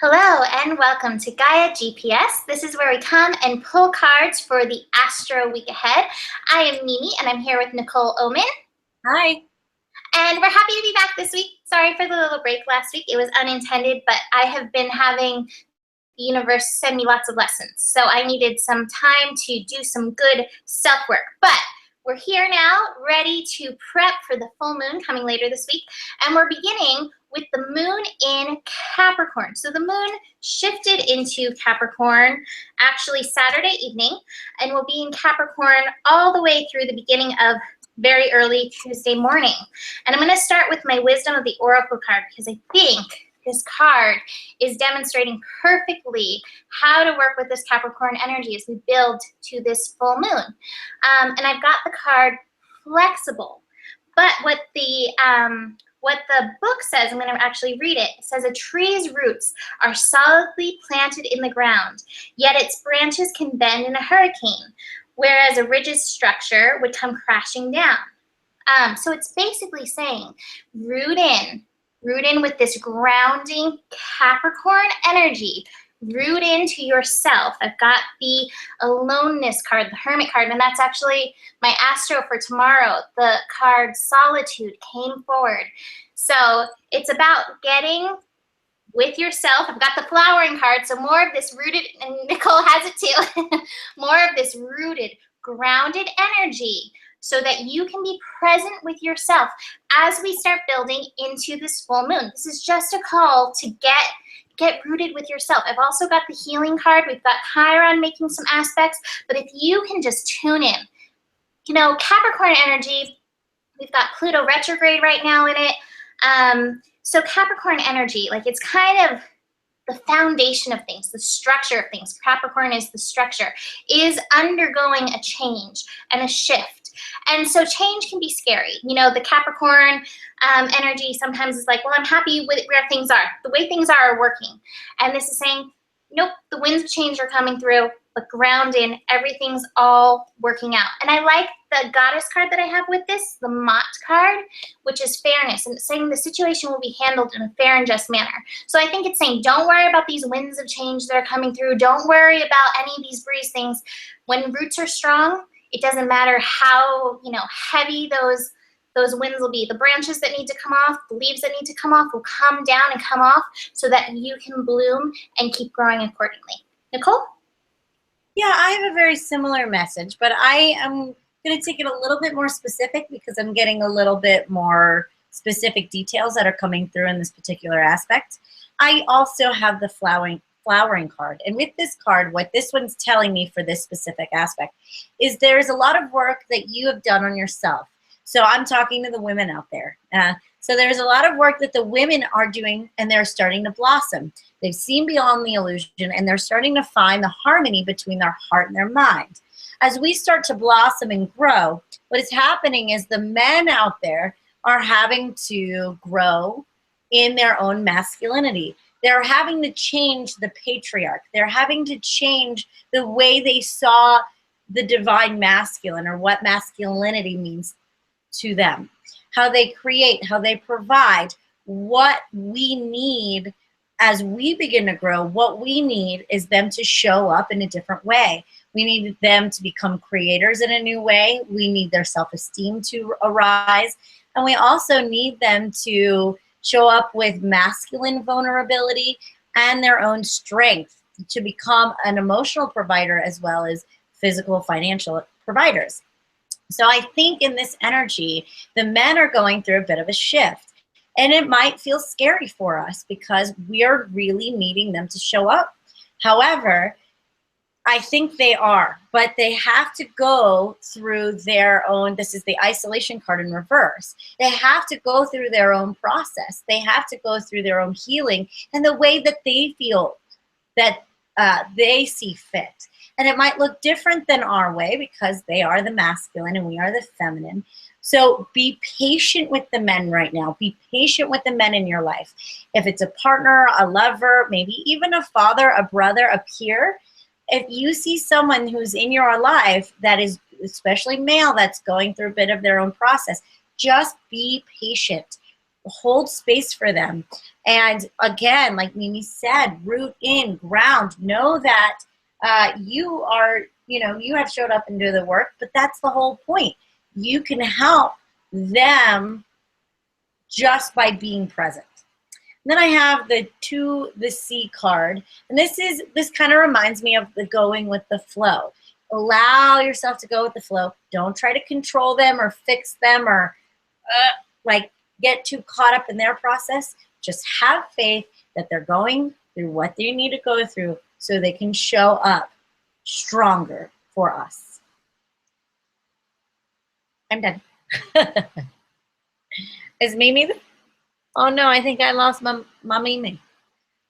Hello and welcome to Gaia GPS. This is where we come and pull cards for the Astro week ahead. I am Mimi and I'm here with Nicole Oman. Hi. And we're happy to be back this week. Sorry for the little break last week. It was unintended, but I have been having the universe send me lots of lessons. So I needed some time to do some good self-work. But we're here now, ready to prep for the full moon coming later this week. And we're beginning with the moon in Capricorn. So the moon shifted into Capricorn actually Saturday evening and will be in Capricorn all the way through the beginning of very early Tuesday morning. And I'm going to start with my Wisdom of the Oracle card because I think this card is demonstrating perfectly how to work with this Capricorn energy as we build to this full moon. And I've got the card Flexible. But what the book says, I'm going to actually read it. It says, a tree's roots are solidly planted in the ground, yet its branches can bend in a hurricane, whereas a rigid structure would come crashing down. So it's basically saying, root in with this grounding Capricorn energy. Root into yourself. I've got the aloneness card, the hermit card, and that's actually my Astro for tomorrow. The card Solitude came forward. So it's about getting with yourself. I've got the flowering card, so more of this rooted, and Nicole has it too, more of this rooted, grounded energy so that you can be present with yourself as we start building into this full moon. This is just a call to get rooted with yourself. I've also got the healing card. We've got Chiron making some aspects, but if you can just tune in, you know, Capricorn energy, we've got Pluto retrograde right now in it. So Capricorn energy, like it's kind of the foundation of things, the structure of things. Capricorn is the structure, is undergoing a change and a shift. And so change can be scary. You know, the Capricorn energy sometimes is like, well, I'm happy with where things are. The way things are working. And this is saying, nope, the winds of change are coming through, but ground in, everything's all working out. And I like the goddess card that I have with this, the Mott card, which is fairness. And it's saying the situation will be handled in a fair and just manner. So I think it's saying, don't worry about these winds of change that are coming through. Don't worry about any of these breeze things. When roots are strong, it doesn't matter how, you know, heavy those winds will be. The branches that need to come off, the leaves that need to come off will come down and come off so that you can bloom and keep growing accordingly. Nicole? Yeah, I have a very similar message, but I am going to take it a little bit more specific because I'm getting a little bit more specific details that are coming through in this particular aspect. I also have the flowering card. And with this card, what this one's telling me for this specific aspect is there's a lot of work that you have done on yourself. So I'm talking to the women out there. So there's a lot of work that the women are doing and they're starting to blossom. They've seen beyond the illusion and they're starting to find the harmony between their heart and their mind. As we start to blossom and grow, what is happening is the men out there are having to grow in their own masculinity. They're having to change the patriarch. They're having to change the way they saw the divine masculine or what masculinity means to them. How they create, how they provide. What we need as we begin to grow, what we need is them to show up in a different way. We need them to become creators in a new way. We need their self-esteem to arise. And we also need them to show up with masculine vulnerability and their own strength to become an emotional provider as well as physical, financial providers. So I think in this energy, the men are going through a bit of a shift. And it might feel scary for us because we are really needing them to show up. However, I think they are, but they have to go through their own, this is the isolation card in reverse. They have to go through their own process. They have to go through their own healing and the way that they feel that they see fit. And it might look different than our way because they are the masculine and we are the feminine. So be patient with the men right now. Be patient with the men in your life. If it's a partner, a lover, maybe even a father, a brother, a peer, if you see someone who's in your life that is, especially male, that's going through a bit of their own process, just be patient. Hold space for them. And again, like Mimi said, root in, ground, know that you are, you have showed up and do the work, but that's the whole point. You can help them just by being present. And then I have the C card, and this kind of reminds me of the going with the flow. Allow yourself to go with the flow. Don't try to control them or fix them or like get too caught up in their process. Just have faith that they're going through what they need to go through so they can show up stronger for us. I'm done. Is Mimi? Oh no, I think I lost my Mimi.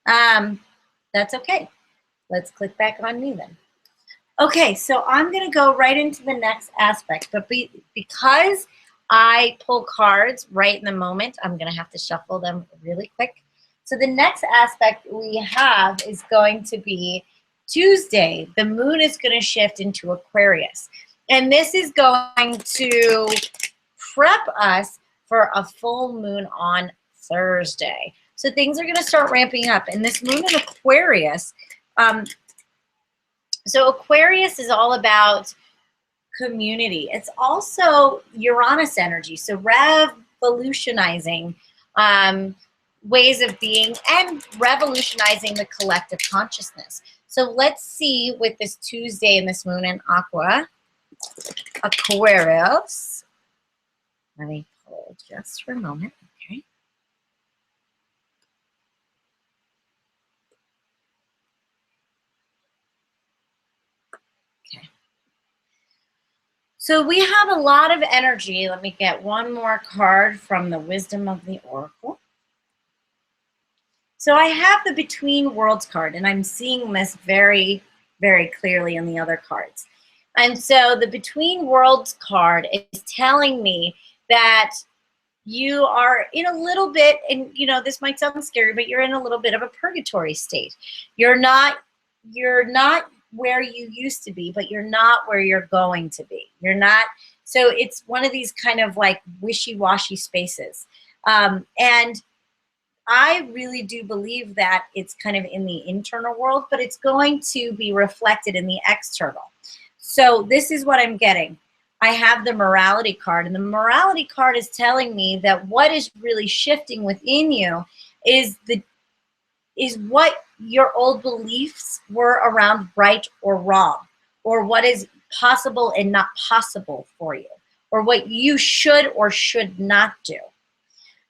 That's okay. Let's click back on me then. Okay, so I'm going to go right into the next aspect, but because I pull cards right in the moment, I'm going to have to shuffle them really quick. So the next aspect we have is going to be Tuesday. The moon is going to shift into Aquarius, and this is going to prep us for a full moon on Thursday. So things are going to start ramping up, and this moon in Aquarius, so Aquarius is all about community. It's also Uranus energy, so revolutionizing ways of being and revolutionizing the collective consciousness. So let's see with this Tuesday and this moon in Aquarius. Let me hold just for a moment. Okay. Okay. So we have a lot of energy. Let me get one more card from the Wisdom of the Oracle. So I have the Between Worlds card, and I'm seeing this very, very clearly in the other cards. And so the Between Worlds card is telling me that you are in a little bit, and this might sound scary, but you're in a little bit of a purgatory state. You're not where you used to be, but you're not where you're going to be. You're not, so it's one of these kind of like wishy-washy spaces. And I really do believe that it's kind of in the internal world, but it's going to be reflected in the external. So this is what I'm getting. I have the Morality card, and the Morality card is telling me that what is really shifting within you is what your old beliefs were around right or wrong, or what is possible and not possible for you, or what you should or should not do.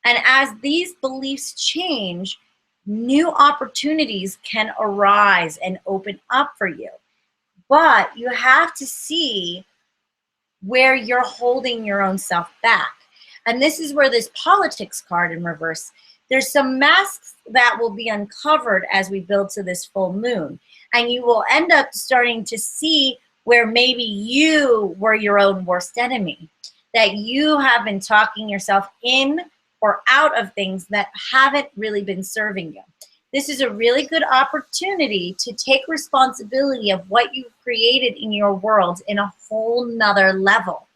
And as these beliefs change, new opportunities can arise and open up for you. But you have to see where you're holding your own self back. And this is where this Politics card in reverse, there's some masks that will be uncovered as we build to this full moon. And you will end up starting to see where maybe you were your own worst enemy, that you have been talking yourself in or out of things that haven't really been serving you. This is a really good opportunity to take responsibility of what you've created in your world in a whole nother level.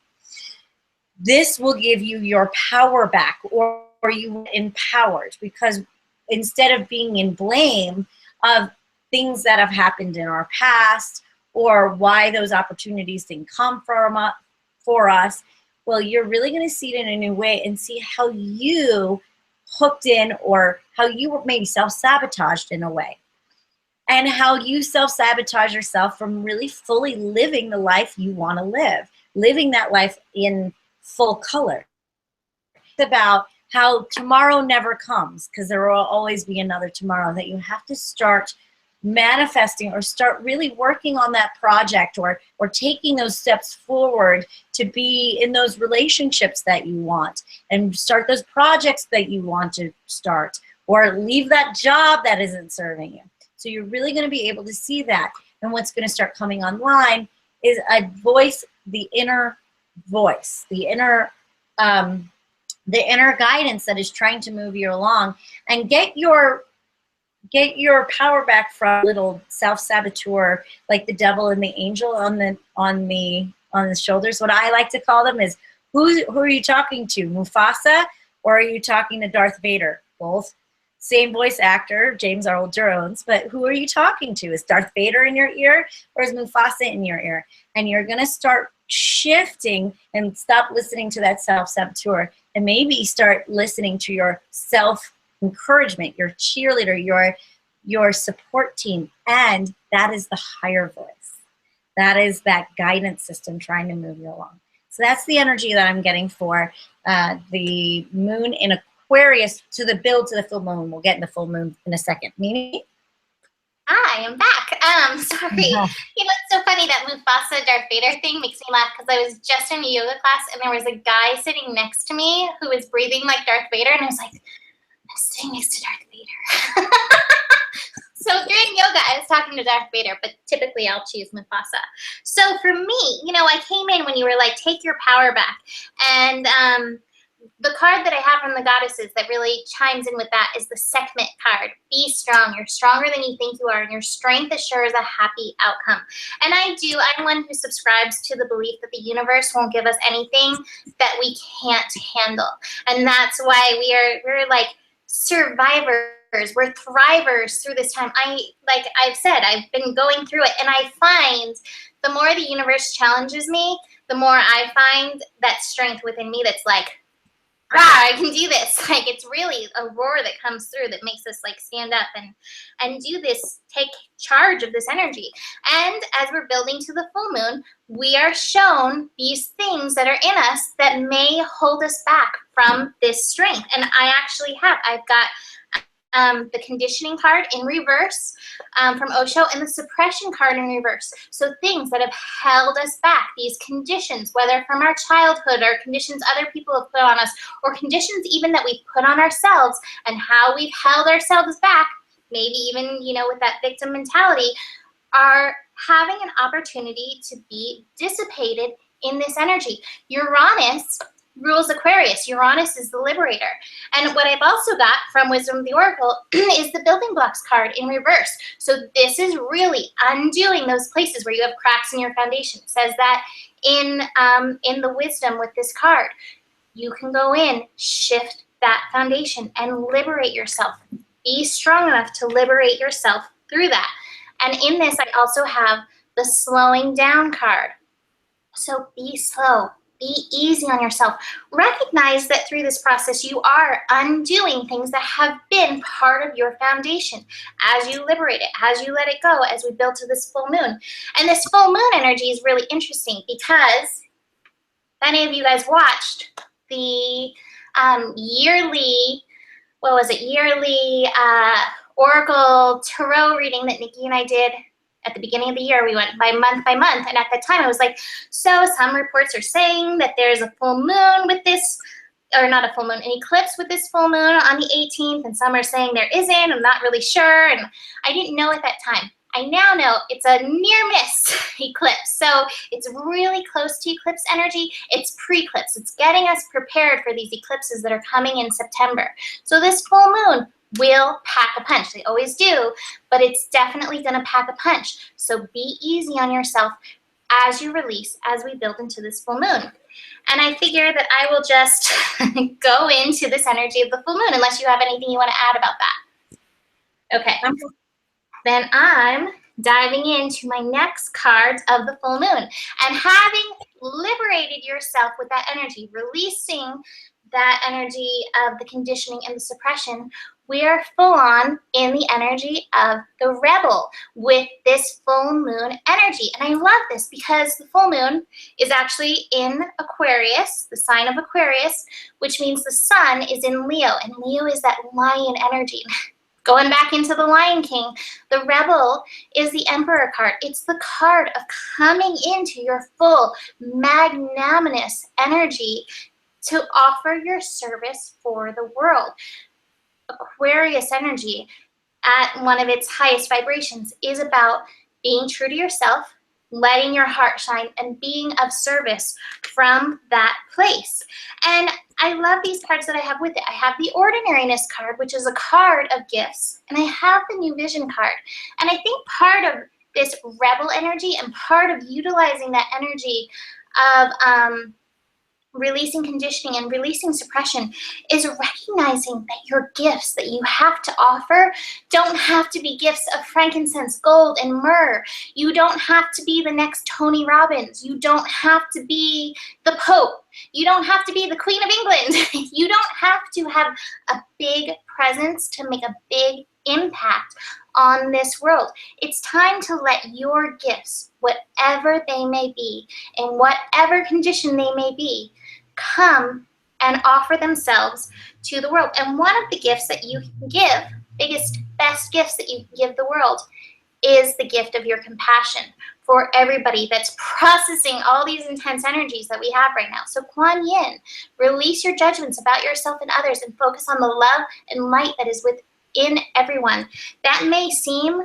This will give you your power back, or you empowered, because instead of being in blame of things that have happened in our past or why those opportunities didn't come for us, well, you're really going to see it in a new way and see how you hooked in, or how you were maybe self-sabotaged in a way, and how you self-sabotage yourself from really fully living the life you want to live, living that life in full color. It's about how tomorrow never comes, because there will always be another tomorrow, that you have to start manifesting or start really working on that project, or taking those steps forward to be in those relationships that you want, and start those projects that you want to start, or leave that job that isn't serving you. So you're really going to be able to see that. And what's going to start coming online is a voice, the inner voice, the inner guidance that is trying to move you along, and get your power back from little self-saboteur, like the devil and the angel on the shoulders. What I like to call them is, who are you talking to, Mufasa, or are you talking to Darth Vader? Both. same voice actor, James Earl Jones, but who are you talking to? Is Darth Vader in your ear or is Mufasa in your ear? And you're going to start shifting and stop listening to that self-saboteur and maybe start listening to your self-encouragement, your cheerleader, your support team. And that is the higher voice. That is that guidance system trying to move you along. So that's the energy that I'm getting for the moon in Aquarius to the build to the full moon. We'll get in the full moon in a second. Mimi? I am back. Sorry. You know, it's so funny that Mufasa Darth Vader thing makes me laugh because I was just in a yoga class and there was a guy sitting next to me who was breathing like Darth Vader, and I was like, I'm sitting next to Darth Vader. So during yoga, I was talking to Darth Vader, but typically I'll choose Mufasa. So for me, you know, I came in when you were like, take your power back. And the card that I have from the goddesses that really chimes in with that is the Sekhmet card. Be strong. You're stronger than you think you are, and your strength assures a happy outcome. And I'm one who subscribes to the belief that the universe won't give us anything that we can't handle. And that's why we're like survivors. We're thrivers through this time. Like I've said, I've been going through it, and I find the more the universe challenges me, the more I find that strength within me that's like, I can do this. Like, it's really a roar that comes through that makes us like stand up and do this, take charge of this energy. And as we're building to the full moon, we are shown these things that are in us that may hold us back from this strength. And I've got the conditioning card in reverse from Osho, and the suppression card in reverse. So things that have held us back, these conditions, whether from our childhood or conditions other people have put on us, or conditions even that we put on ourselves, and how we've held ourselves back, maybe even, you know, with that victim mentality, are having an opportunity to be dissipated in this energy. Uranus rules Aquarius. Uranus is the liberator. And what I've also got from Wisdom of the Oracle is the building blocks card in reverse. So this is really undoing those places where you have cracks in your foundation. It says that in the wisdom with this card. You can go in, shift that foundation, and liberate yourself. Be strong enough to liberate yourself through that. And in this, I also have the slowing down card. So be slow. Be easy on yourself. Recognize that through this process, you are undoing things that have been part of your foundation as you liberate it, as you let it go, as we build to this full moon. And this full moon energy is really interesting because if any of you guys watched the yearly Oracle Tarot reading that Nikki and I did at the beginning of the year. We went by month, and at that time I was like, so some reports are saying that there's a full moon with this, or not a full moon, an eclipse with this full moon on the 18th, and some are saying there isn't. I'm not really sure, and I didn't know at that time. I now know it's a near-miss eclipse, so it's really close to eclipse energy. It's pre-eclipse. It's getting us prepared for these eclipses that are coming in September. So this full moon will pack a punch. They always do, but it's definitely going to pack a punch. So be easy on yourself as you release, as we build into this full moon. And I figure that I will just go into this energy of the full moon, unless you have anything you want to add about that. Okay. Then I'm diving into my next cards of the full moon. And having liberated yourself with that energy, releasing that energy of the conditioning and the suppression, we are full on in the energy of the rebel with this full moon energy. And I love this because the full moon is actually in Aquarius, the sign of Aquarius, which means the sun is in Leo, and Leo is that lion energy. Going back into the Lion King, the rebel is the Emperor card. It's the card of coming into your full magnanimous energy to offer your service for the world. Aquarius energy at one of its highest vibrations is about being true to yourself, letting your heart shine, and being of service from that place. And I love these cards that I have with it. I have the Ordinariness card, which is a card of gifts, and I have the New Vision card. And I think part of this rebel energy and part of utilizing that energy of releasing conditioning and releasing suppression is recognizing that your gifts that you have to offer don't have to be gifts of frankincense, gold, and myrrh. You don't have to be the next Tony Robbins. You don't have to be the Pope. You don't have to be the Queen of England. You don't have to have a big presence to make a big impact on this world. It's time to let your gifts, whatever they may be, in whatever condition they may be, come and offer themselves to the world. And one of the gifts that you can give, best gifts that you can give the world, is the gift of your compassion for everybody that's processing all these intense energies that we have right now. So Kuan Yin, release your judgments about yourself and others and focus on the love and light that is within everyone. That may seem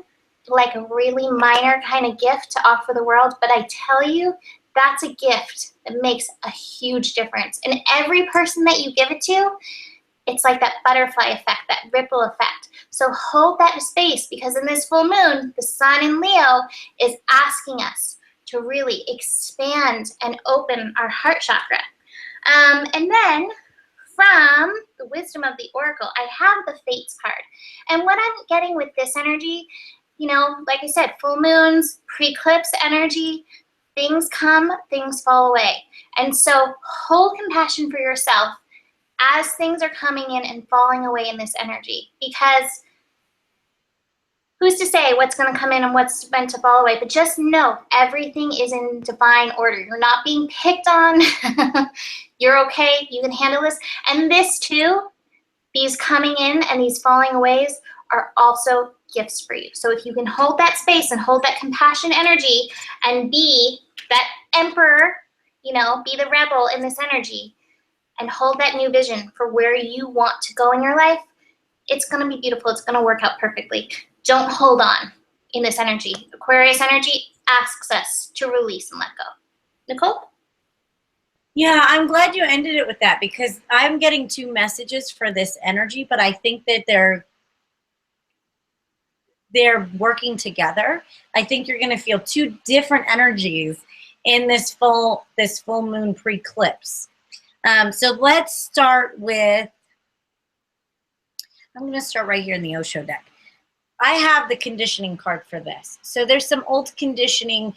like a really minor kind of gift to offer the world, but I tell you, that's a gift that makes a huge difference. And every person that you give it to, it's like that butterfly effect, that ripple effect. So hold that space, because in this full moon, the sun in Leo is asking us to really expand and open our heart chakra. And then from the wisdom of the oracle, I have the fates card. And what I'm getting with this energy, you know, like I said, full moons, pre-eclipse energy, things come, things fall away. And so hold compassion for yourself as things are coming in and falling away in this energy, because who's to say what's going to come in and what's meant to fall away? But just know everything is in divine order. You're not being picked on. You're okay. You can handle this. And this too, these coming in and these falling aways are also gifts for you. So if you can hold that space and hold that compassion energy and be that emperor, you know, be the rebel in this energy, and hold that new vision for where you want to go in your life, it's going to be beautiful. It's going to work out perfectly. Don't hold on in this energy. Aquarius energy asks us to release and let go. Nicole? Yeah, I'm glad you ended it with that, because I'm getting two messages for this energy, but I think that they're working together. I think you're going to feel two different energies in this full moon pre-eclipse. So let's start with, I'm going to start right here in the Osho deck. I have the conditioning card for this. So there's some old conditioning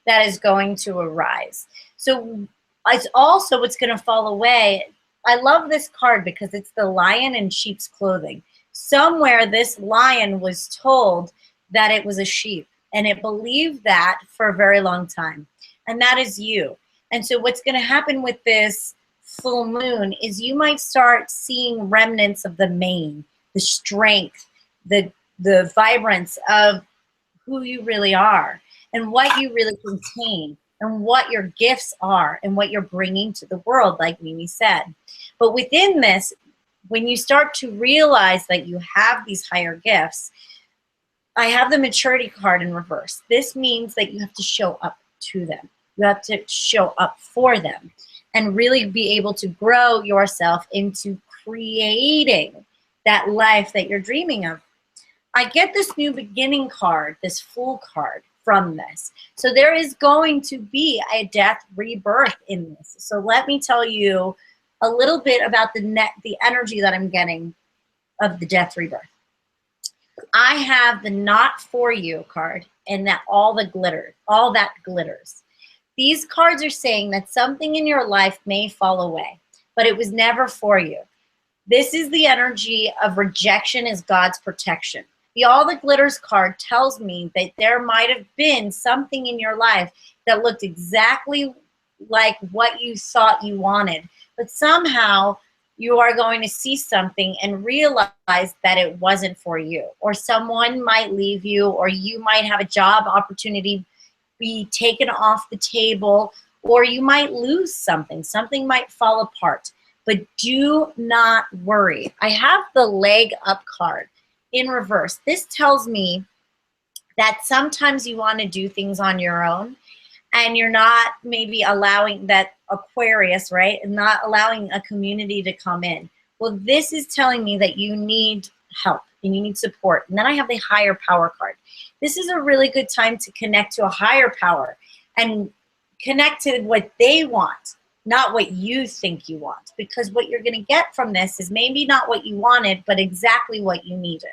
that is going to arise. So it's also what's going to fall away. I love this card because it's the lion in sheep's clothing. Somewhere this lion was told that it was a sheep, and it believed that for a very long time. And that is you. And so what's going to happen with this full moon is you might start seeing remnants of the mane, the strength, the vibrance of who you really are and what you really contain and what your gifts are and what you're bringing to the world, like Mimi said. But within this, when you start to realize that you have these higher gifts, I have the maturity card in reverse. This means that you have to show up to them. You have to show up for them and really be able to grow yourself into creating that life that you're dreaming of. I get this new beginning card, this Fool card from this. So there is going to be a death rebirth in this. So let me tell you a little bit about the energy that I'm getting of the death rebirth. I have the Not For You card, and that all that glitters. These cards are saying that something in your life may fall away, but it was never for you. This is the energy of rejection as God's protection. The All That Glitters card tells me that there might have been something in your life that looked exactly like what you thought you wanted, but somehow you are going to see something and realize that it wasn't for you. Or someone might leave you, or you might have a job opportunity be taken off the table, or you might lose something. Something might fall apart. But do not worry. I have the Leg Up card in reverse. This tells me that sometimes you want to do things on your own, and you're not maybe allowing that Aquarius, right? And not allowing a community to come in. Well, this is telling me that you need help and you need support. And then I have the Higher Power card. This is a really good time to connect to a higher power and connect to what they want. not what you think you want. Because what you're going to get from this is maybe not what you wanted, but exactly what you needed.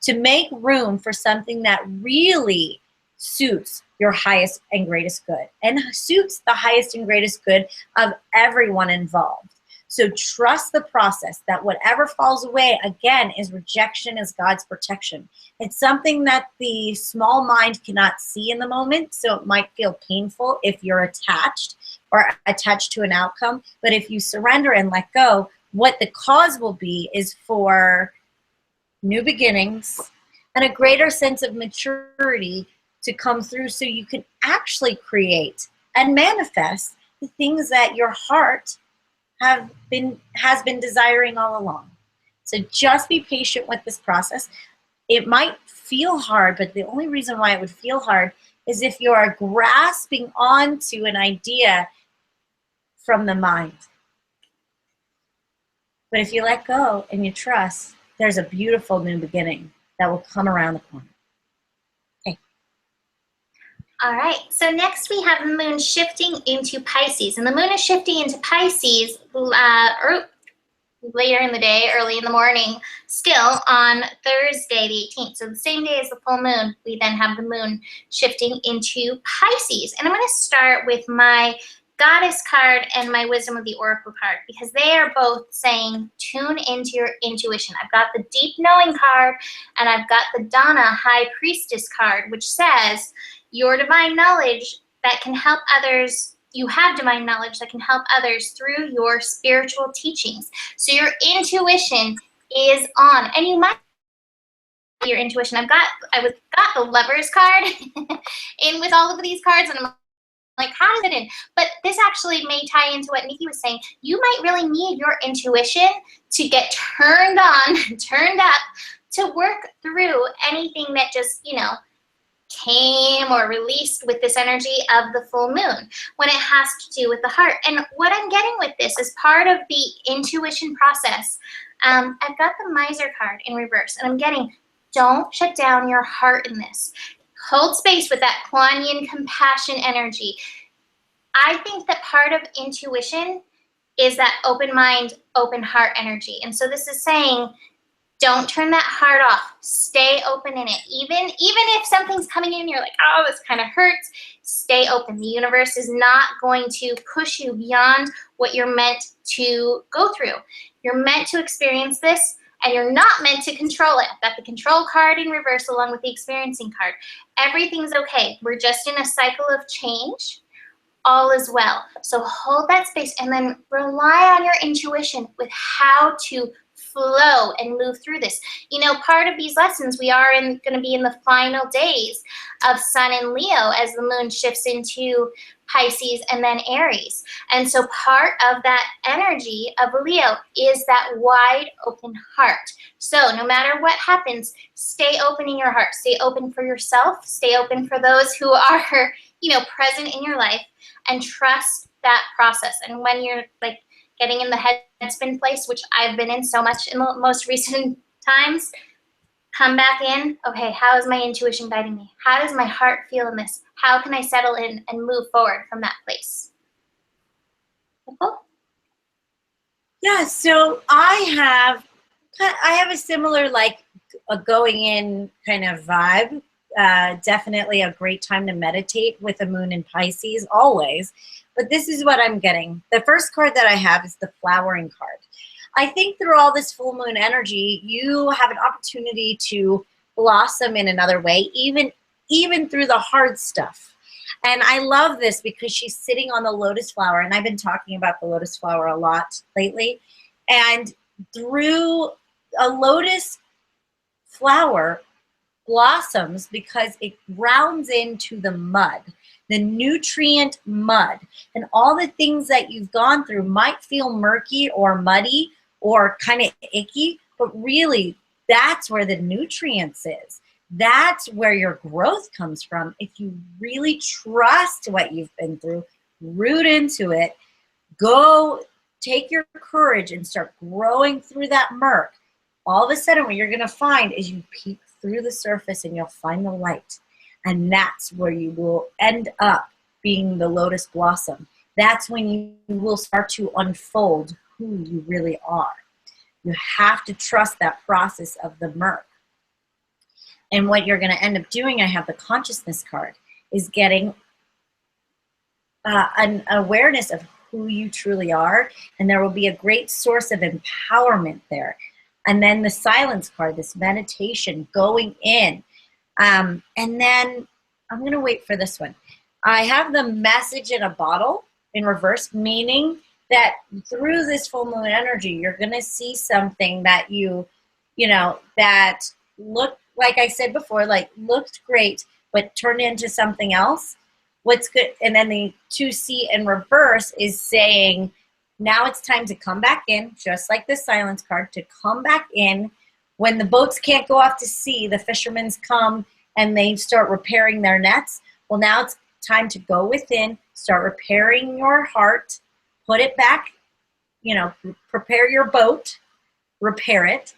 To make room for something that really suits your highest and greatest good and suits the highest and greatest good of everyone involved. So trust the process, that whatever falls away, again, is rejection, is God's protection. It's something that the small mind cannot see in the moment, so it might feel painful if you're attached or attached to an outcome. But if you surrender and let go, what the cause will be is for new beginnings and a greater sense of maturity to come through, so you can actually create and manifest the things that your heart has been desiring all along. So just be patient with this process. It might feel hard, but the only reason why it would feel hard is if you are grasping onto an idea from the mind. But if you let go and you trust, there's a beautiful new beginning that will come around the corner. Okay. All right, so next we have the moon shifting into Pisces. And the moon is shifting into Pisces later in the day, early in the morning, still on Thursday the 18th. So the same day as the full moon, we then have the moon shifting into Pisces. And I'm going to start with my Goddess card and my Wisdom of the Oracle card, because they are both saying tune into your intuition. I've got the Deep Knowing card and I've got the Donna High Priestess card, which says your divine knowledge that can help others. You have divine knowledge that can help others through your spiritual teachings. So your intuition is on, and you might your intuition. I got the Lovers card in with all of these cards, and I'm like, how does it in? But this actually may tie into what Nikki was saying. You might really need your intuition to get turned on, turned up, to work through anything that just, came or released with this energy of the full moon when it has to do with the heart. And what I'm getting with this is part of the intuition process. I've got the Miser card in reverse, and I'm getting, don't shut down your heart in this. Hold space with that Kuan Yin compassion energy. I think that part of intuition is that open mind, open heart energy. And so this is saying, don't turn that heart off. Stay open in it. Even if something's coming in, you're like, oh, this kind of hurts. Stay open. The universe is not going to push you beyond what you're meant to go through. You're meant to experience this, and you're not meant to control it. I've got the Control card in reverse along with the Experiencing card. Everything's okay. We're just in a cycle of change. All is well. So hold that space and then rely on your intuition with how to flow and move through this. Part of these lessons, we are going to be in the final days of Sun and Leo as the moon shifts into Pisces and then Aries. And so part of that energy of Leo is that wide open heart. So no matter what happens, stay open in your heart. Stay open for yourself. Stay open for those who are, present in your life, and trust that process. And when you're like getting in the headspin place, which I've been in so much in the most recent times, come back in. Okay, how is my intuition guiding me? How does my heart feel in this? How can I settle in and move forward from that place? Nicole? Yeah, so I have a similar, like, a going in kind of vibe. Definitely a great time to meditate with a moon in Pisces, always. But this is what I'm getting. The first card that I have is the Flowering card. I think through all this full moon energy, you have an opportunity to blossom in another way, even through the hard stuff. And I love this because she's sitting on the lotus flower, and I've been talking about the lotus flower a lot lately. And through a lotus flower blossoms because it grounds into the mud, the nutrient mud, and all the things that you've gone through might feel murky or muddy or kind of icky, but really that's where the nutrients is. That's where your growth comes from. If you really trust what you've been through, root into it, go take your courage and start growing through that murk. All of a sudden what you're going to find is you peek through the surface and you'll find the light. And that's where you will end up being the lotus blossom. that's when you will start to unfold who you really are. You have to trust that process of the murk. And what you're going to end up doing, I have the consciousness card, is getting an awareness of who you truly are, and there will be a great source of empowerment there. And then the silence card, this meditation, going in. And then I'm going to wait for this one. I have the message in a bottle in reverse, meaning that through this full moon energy, you're going to see something that you know, that looked, like I said before, like looked great, but turned into something else. What's good, and then the 2C in reverse is saying, now it's time to come back in, just like the silence card, to come back in. When the boats can't go off to sea, the fishermen come and they start repairing their nets. Well, now it's time to go within, start repairing your heart, put it back, you know, prepare your boat, repair it,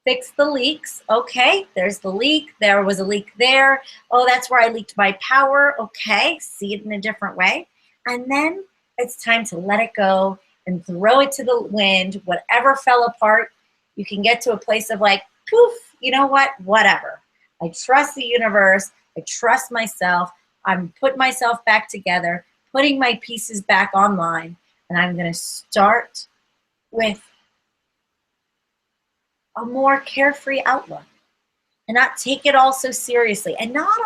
fix the leaks. Okay, there's the leak. There was a leak there. Oh, that's where I leaked my power. Okay, see it in a different way. And then it's time to let it go and throw it to the wind. Whatever fell apart, you can get to a place of like, poof, you know what? Whatever. I trust the universe. I trust myself. I'm putting myself back together, putting my pieces back online, and I'm going to start with a more carefree outlook and not take it all so seriously, and not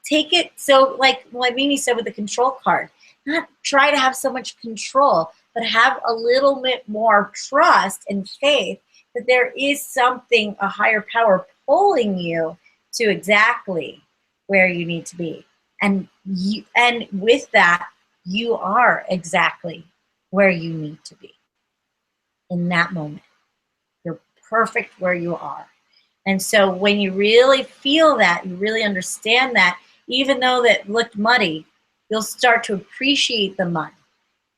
take it so, like Mimi said with the control card, not try to have so much control, but have a little bit more trust and faith that there is something, a higher power pulling you to exactly where you need to be. And with that, you are exactly where you need to be in that moment. You're perfect where you are. And so when you really feel that, you really understand that, even though that looked muddy, you'll start to appreciate the mud,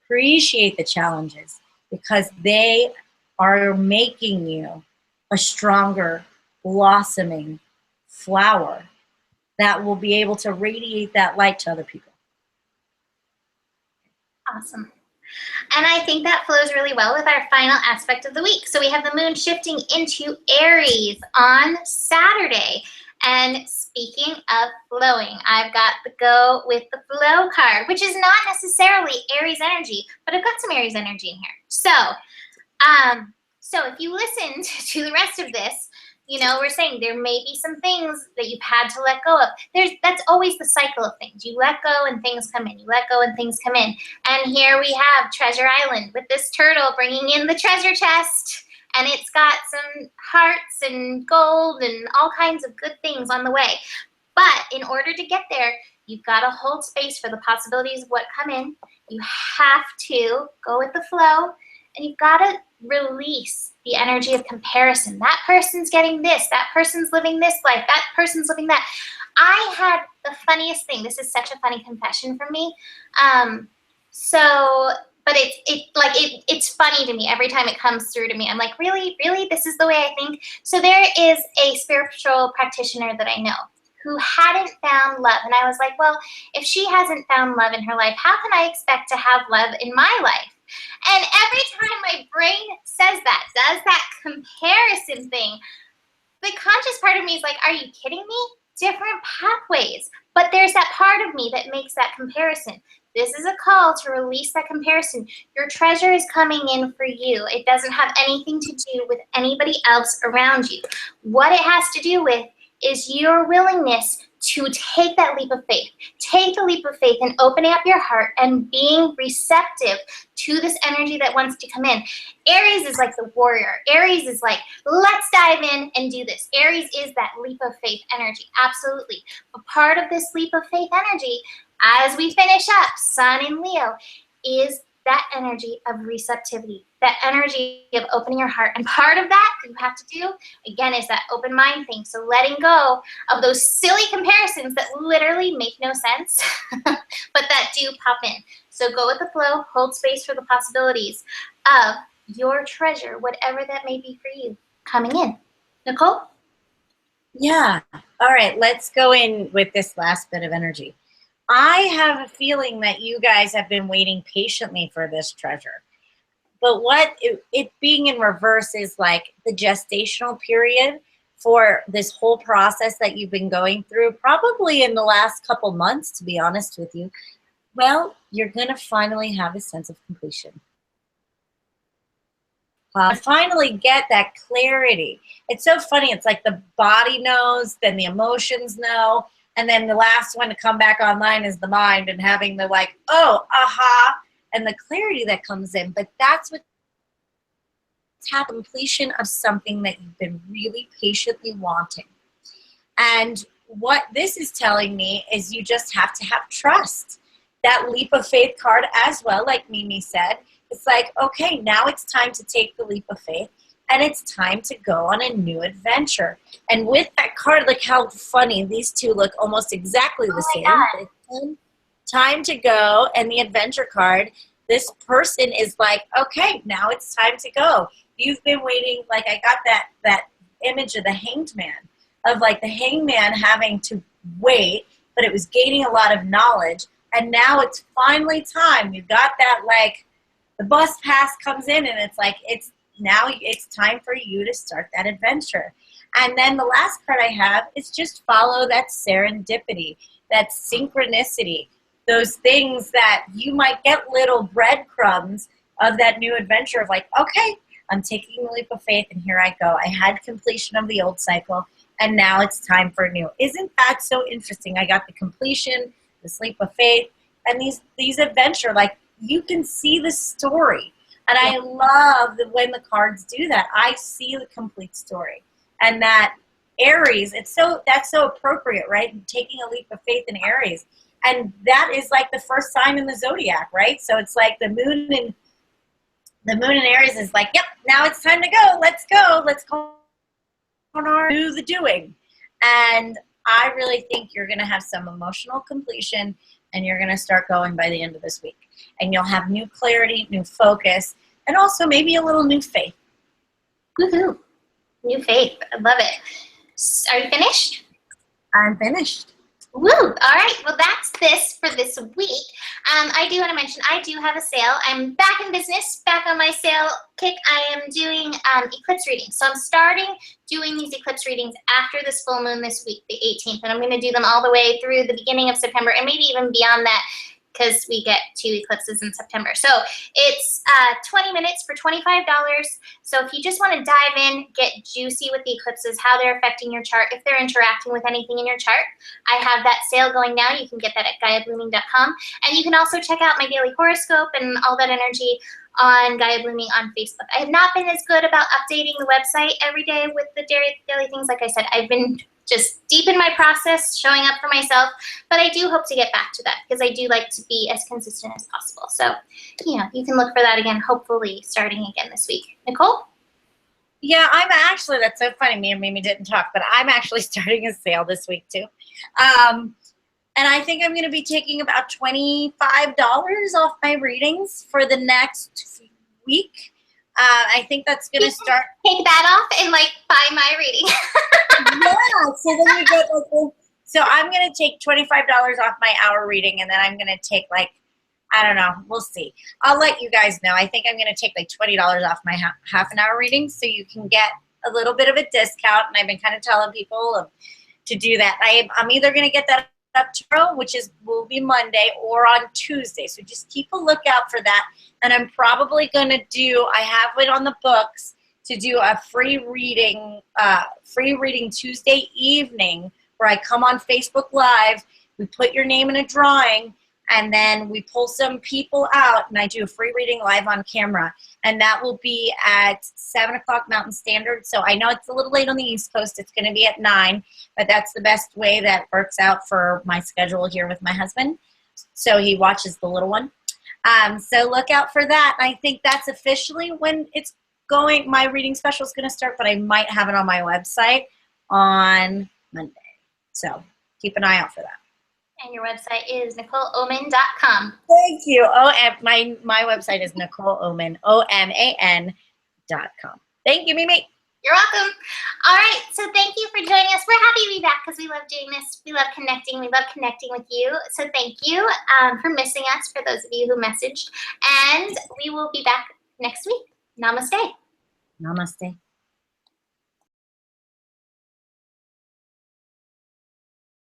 appreciate the challenges, because they are making you a stronger, blossoming flower that will be able to radiate that light to other people. Awesome. And I think that flows really well with our final aspect of the week. So we have the moon shifting into Aries on Saturday. And speaking of flowing, I've got the go with the flow card, which is not necessarily Aries energy, but I've got some Aries energy in here. So if you listened to the rest of this, you know, we're saying there may be some things that you've had to let go of. That's always the cycle of things. You let go and things come in. You let go and things come in. And here we have Treasure Island with this turtle bringing in the treasure chest. And it's got some hearts and gold and all kinds of good things on the way. But in order to get there, you've got to hold space for the possibilities of what come in. You have to go with the flow. And you've got to release the energy of comparison. That person's getting this. That person's living this life. That person's living that. I had the funniest thing. This is such a funny confession for me. But it's funny to me every time it comes through to me. I'm like, really? This is the way I think? So there is a spiritual practitioner that I know who hadn't found love. And I was like, well, if she hasn't found love in her life, how can I expect to have love in my life? And every time my brain says that, does that comparison thing, the conscious part of me is like, are you kidding me? Different pathways. But there's that part of me that makes that comparison. This is a call to release that comparison. Your treasure is coming in for you. It doesn't have anything to do with anybody else around you. What it has to do with is your willingness to take that leap of faith. Take the leap of faith and opening up your heart and being receptive to this energy that wants to come in. Aries is like the warrior. Aries is like, let's dive in and do this. Aries is that leap of faith energy, absolutely. But part of this leap of faith energy, as we finish up, Sun in Leo, is that energy of receptivity, that energy of opening your heart. And part of that you have to do, again, is that open mind thing. So letting go of those silly comparisons that literally make no sense, but that do pop in. So go with the flow, hold space for the possibilities of your treasure, whatever that may be for you, coming in. Nicole? Yeah. All right, let's go in with this last bit of energy. I have a feeling that you guys have been waiting patiently for this treasure. But what it being in reverse is like the gestational period for this whole process that you've been going through, probably in the last couple months, to be honest with you. Well, you're going to finally have a sense of completion. Finally get that clarity. It's so funny. It's like the body knows, then the emotions know, and then the last one to come back online is the mind, and having the like, oh, aha, and the clarity that comes in. But that's what completion of something that you've been really patiently wanting. And what this is telling me is you just have to have trust. That leap of faith card as well, like Mimi said, it's like, okay, now it's time to take the leap of faith and it's time to go on a new adventure. And with that card, look how funny. These two look almost exactly the same. Time to go, and the adventure card, this person is like, okay, now it's time to go. You've been waiting, like I got that image of the hanged man, of like the hanged man having to wait, but it was gaining a lot of knowledge. And now it's finally time. You've got that, like, the bus pass comes in and it's like, it's time for you to start that adventure. And then the last card I have is just follow that serendipity, that synchronicity, those things that you might get little breadcrumbs of that new adventure of like, okay, I'm taking the leap of faith and here I go. I had completion of the old cycle and now it's time for new. Isn't that so interesting? I got the completion, this leap of faith, and these adventure, like, you can see the story. And I love that when the cards do that, I see the complete story. And that Aries, that's so appropriate, right? Taking a leap of faith in Aries. And that is like the first sign in the zodiac, right? So it's like the moon in Aries is like, yep, now it's time to go. Let's go. Let's go on do the doing. And I really think you're going to have some emotional completion and you're going to start going by the end of this week. And you'll have new clarity, new focus, and also maybe a little new faith. Woohoo. New faith. I love it. Are you finished? I'm finished. Woo! All right. Well, that's this for this week. I do want to mention I do have a sale. I'm back in business, back on my sale kick. I am doing eclipse readings. So I'm starting doing these eclipse readings after this full moon this week, the 18th. And I'm going to do them all the way through the beginning of September and maybe even beyond that, because we get 2 eclipses in September. So it's 20 minutes for $25. So if you just want to dive in, get juicy with the eclipses, how they're affecting your chart, if they're interacting with anything in your chart, I have that sale going now. You can get that at GaiaBlooming.com. And you can also check out my daily horoscope and all that energy on Gaia Blooming on Facebook. I have not been as good about updating the website every day with the daily things. Like I said, I've been just deep in my process, showing up for myself, but I do hope to get back to that because I do like to be as consistent as possible. So, you can look for that again, hopefully starting again this week. Nicole? Yeah, I'm actually, that's so funny, me and Mimi didn't talk, but I'm actually starting a sale this week too. And I think I'm going to be taking about $25 off my readings for the next week. I think that's going to start. Take that off and buy my reading. Yeah, so then you get so I'm going to take $25 off my hour reading, and then I'm going to take I don't know, we'll see. I'll let you guys know. I think I'm going to take $20 off my half an hour reading, so you can get a little bit of a discount. And I've been kind of telling people to do that. I'm either going to get that up tomorrow, which will be Monday, or on Tuesday. So just keep a lookout for that. And I'm probably going to I have it on the books to do a free reading Tuesday evening where I come on Facebook Live. We put your name in a drawing, and then we pull some people out, and I do a free reading live on camera. And that will be at 7 o'clock Mountain Standard. So I know it's a little late on the East Coast. It's going to be at 9, but that's the best way that works out for my schedule here with my husband. So he watches the little one. So look out for that. I think that's officially when it's going. My reading special is going to start, but I might have it on my website on Monday. So keep an eye out for that. And your website is NicoleOman.com. Thank you. My website is NicoleOman, OMAN.com. Thank you, Mimi. You're welcome. All right, so thank you for joining us. We're happy to be back because we love doing this. We love connecting. We love connecting with you. So thank you for missing us, for those of you who messaged. And we will be back next week. Namaste. Namaste.